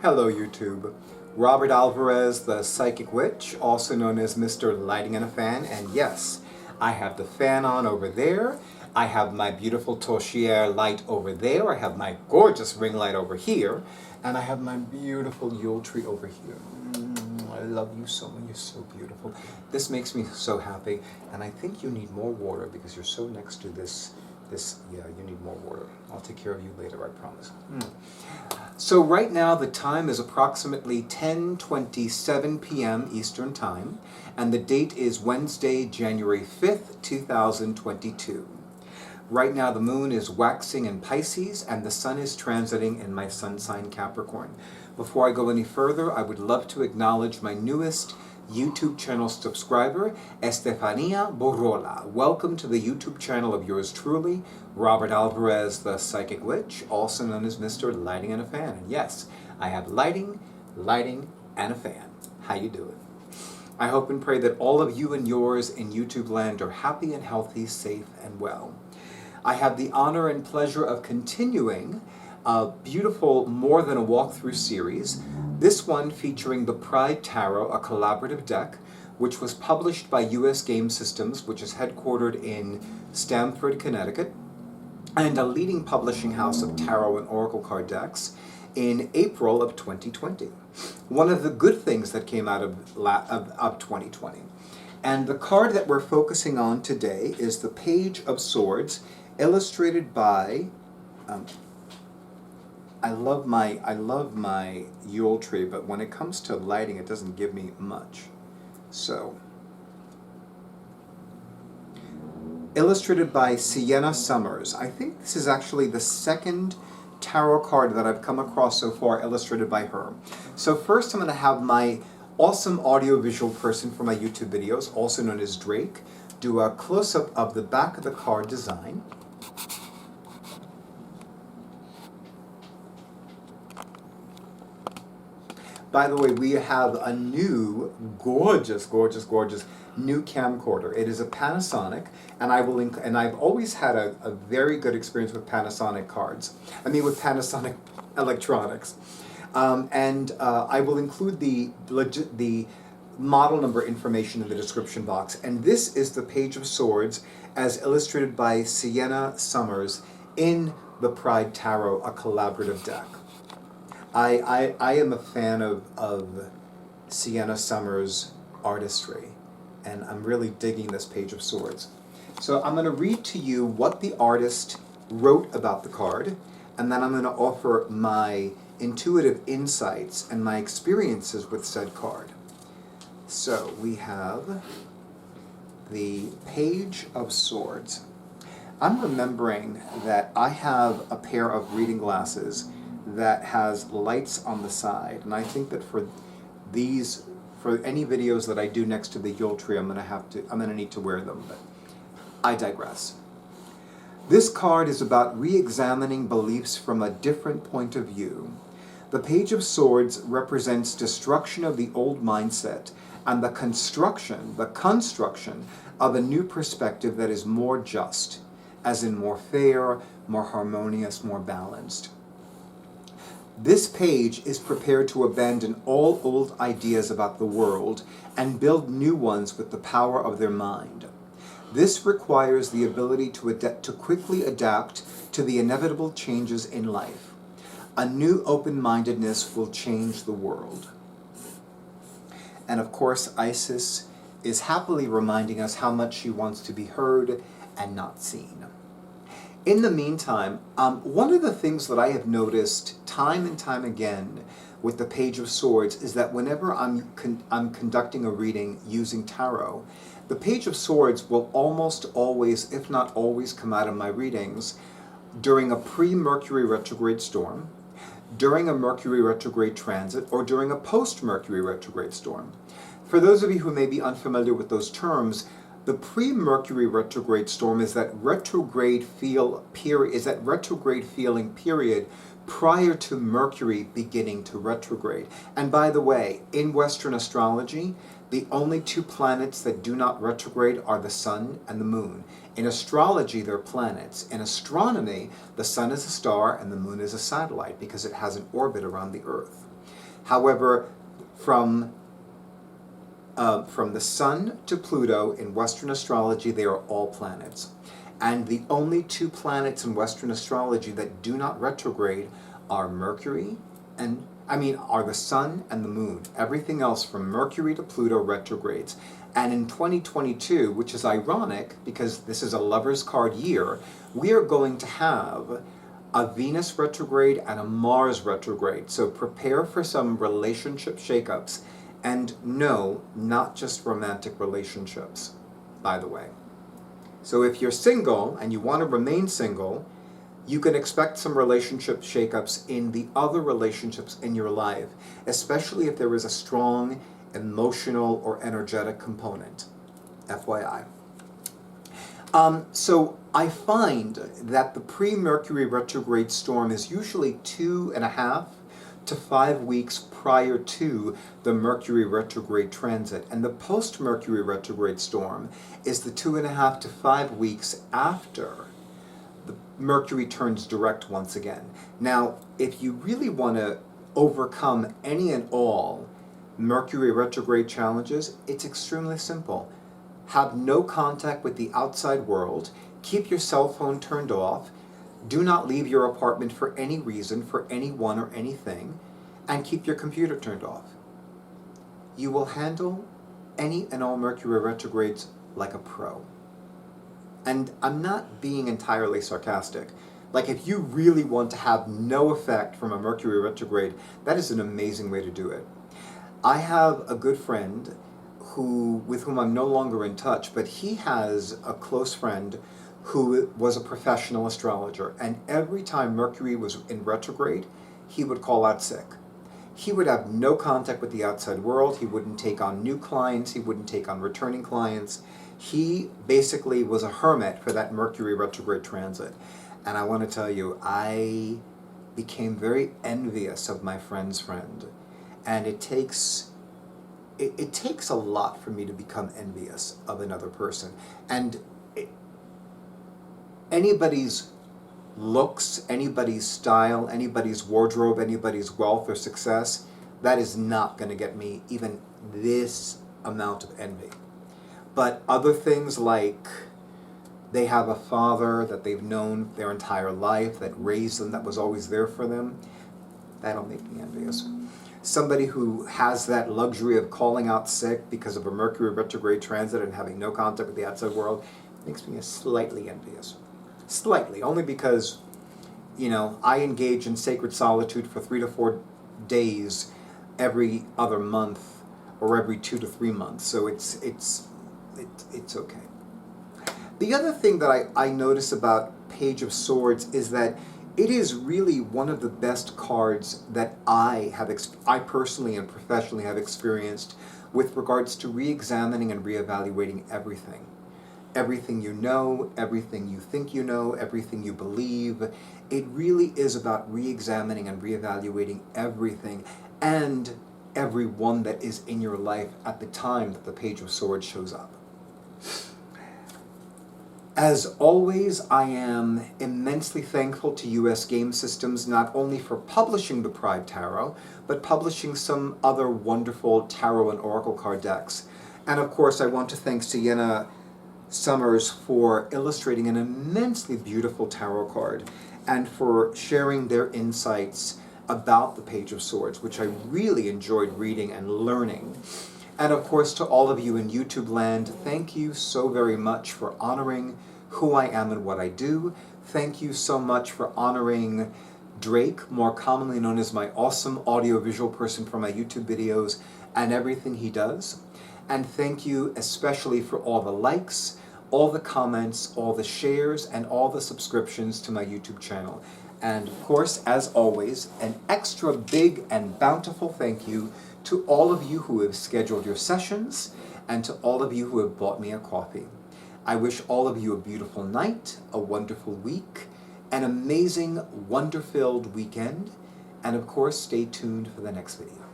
Hello YouTube. Robert Alvarez, the Psychic Witch, also known as Mr. Lighting in a Fan, and yes, I have the fan on over there. I have my beautiful Toshier light over there. I have my gorgeous ring light over here, and I have my beautiful Yule tree over here. I love you so much. You're so beautiful. This makes me so happy, and I think you need more water because you're so next to this. Yeah, you need more water. I'll take care of you later, I promise. So right now the time is approximately 10:27 p.m. Eastern Time, and the date is Wednesday, January 5th, 2022. Right now the moon is waxing in Pisces and the sun is transiting in my sun sign Capricorn. Before I go any further, I would love to acknowledge my newest YouTube channel subscriber, Estefania Borola. Welcome to the YouTube channel of yours truly, Robert Alvarez, the Psychic Witch, also known as Mr. Lighting and a Fan. And yes, I have lighting, and a fan. How you doing? I hope and pray that all of you and yours in YouTube land are happy and healthy, safe and well. I have the honor and pleasure of continuing a beautiful More Than a Walkthrough series, this one featuring the Pride Tarot, a collaborative deck, which was published by US Game Systems, which is headquartered in Stamford, Connecticut, and a leading publishing house of tarot and oracle card decks in April of 2020. One of the good things that came out of 2020. And the card that we're focusing on today is the Page of Swords, illustrated by I love my Yule tree, but when it comes to lighting, it doesn't give me much. So, illustrated by Siena Summers. I think this is actually the second tarot card that I've come across so far illustrated by her. So first I'm going to have my awesome audiovisual person for my YouTube videos, also known as Drake, do a close-up of the back of the card design. By the way, we have a new, gorgeous new camcorder. It is a Panasonic, and I've always had a very good experience with Panasonic cards. I mean, with Panasonic electronics. I will include the model number information in the description box. And this is the Page of Swords, as illustrated by Siena Summers in the Pride Tarot, a collaborative deck. I am a fan of Siena Summers' artistry, and I'm really digging this Page of Swords. So I'm going to read to you what the artist wrote about the card, and then I'm going to offer my intuitive insights and my experiences with said card. So we have the Page of Swords. I'm remembering that I have a pair of reading glasses that has lights on the side, and I think that for any videos that I do next to the Yule tree, I'm gonna need to wear them, but I digress. This card is about re-examining beliefs from a different point of view. The Page of Swords represents destruction of the old mindset and the construction of a new perspective that is more just, as in more fair, more harmonious, more balanced. This page is prepared to abandon all old ideas about the world and build new ones with the power of their mind. This requires the ability to quickly adapt to the inevitable changes in life. A new open-mindedness will change the world. And of course, Isis is happily reminding us how much she wants to be heard and not seen. In the meantime, one of the things that I have noticed time and time again with the Page of Swords is that whenever I'm conducting a reading using tarot, the Page of Swords will almost always, if not always, come out of my readings during a pre-Mercury retrograde storm, during a Mercury retrograde transit, or during a post-Mercury retrograde storm. For those of you who may be unfamiliar with those terms, the pre-Mercury retrograde storm is that retrograde feeling period prior to Mercury beginning to retrograde. And by the way, in Western astrology, the only two planets that do not retrograde are the Sun and the Moon. In astrology, they're planets. In astronomy, the Sun is a star and the Moon is a satellite because it has an orbit around the Earth. However, from the Sun to Pluto in Western astrology, they are all planets. And the only two planets in Western astrology that do not retrograde are are the Sun and the Moon. Everything else from Mercury to Pluto retrogrades. And in 2022, which is ironic because this is a lover's card year, we are going to have a Venus retrograde and a Mars retrograde. So prepare for some relationship shakeups. And no, not just romantic relationships, by the way. So if you're single and you want to remain single, you can expect some relationship shakeups in the other relationships in your life, especially if there is a strong emotional or energetic component. FYI. So I find that the pre-Mercury retrograde storm is usually 2.5 to 5 weeks prior to the Mercury retrograde transit, and the post-Mercury retrograde storm is the 2.5 to 5 weeks after the Mercury turns direct once again. Now, if you really want to overcome any and all Mercury retrograde challenges, it's extremely simple. Have no contact with the outside world, keep your cell phone turned off, do not leave your apartment for any reason, for anyone or anything, and keep your computer turned off. You will handle any and all Mercury retrogrades like a pro. And I'm not being entirely sarcastic. Like, if you really want to have no effect from a Mercury retrograde, that is an amazing way to do it. I have a good friend with whom I'm no longer in touch, but he has a close friend who was a professional astrologer, and every time Mercury was in retrograde, he would call out sick. He would have no contact with the outside world, he wouldn't take on new clients, he wouldn't take on returning clients. He basically was a hermit for that Mercury retrograde transit. And I want to tell you, I became very envious of my friend's friend. And it takes a lot for me to become envious of another person. And anybody's looks, anybody's style, anybody's wardrobe, anybody's wealth or success, that is not going to get me even this amount of envy. But other things like they have a father that they've known their entire life, that raised them, that was always there for them, that'll make me envious. Somebody who has that luxury of calling out sick because of a Mercury retrograde transit and having no contact with the outside world makes me slightly envious. Slightly, only because, I engage in sacred solitude for 3 to 4 days every other month or every 2 to 3 months, so it's okay. The other thing that I notice about Page of Swords is that it is really one of the best cards that I personally and professionally have experienced with regards to re-examining and re-evaluating everything. Everything you know, everything you think you know, everything you believe. It really is about re-examining and re-evaluating everything and everyone that is in your life at the time that the Page of Swords shows up. As always, I am immensely thankful to US Game Systems not only for publishing the Pride Tarot, but publishing some other wonderful tarot and oracle card decks. And of course, I want to thank Siena Summers for illustrating an immensely beautiful tarot card and for sharing their insights about the Page of Swords, which I really enjoyed reading and learning. And of course, to all of you in YouTube land, thank you so very much for honoring who I am and what I do. Thank you so much for honoring Drake, more commonly known as my awesome audiovisual person for my YouTube videos and everything he does. And thank you especially for all the likes, all the comments, all the shares, and all the subscriptions to my YouTube channel. And of course, as always, an extra big and bountiful thank you to all of you who have scheduled your sessions and to all of you who have bought me a coffee. I wish all of you a beautiful night, a wonderful week, an amazing, wonder-filled weekend, and of course, stay tuned for the next video.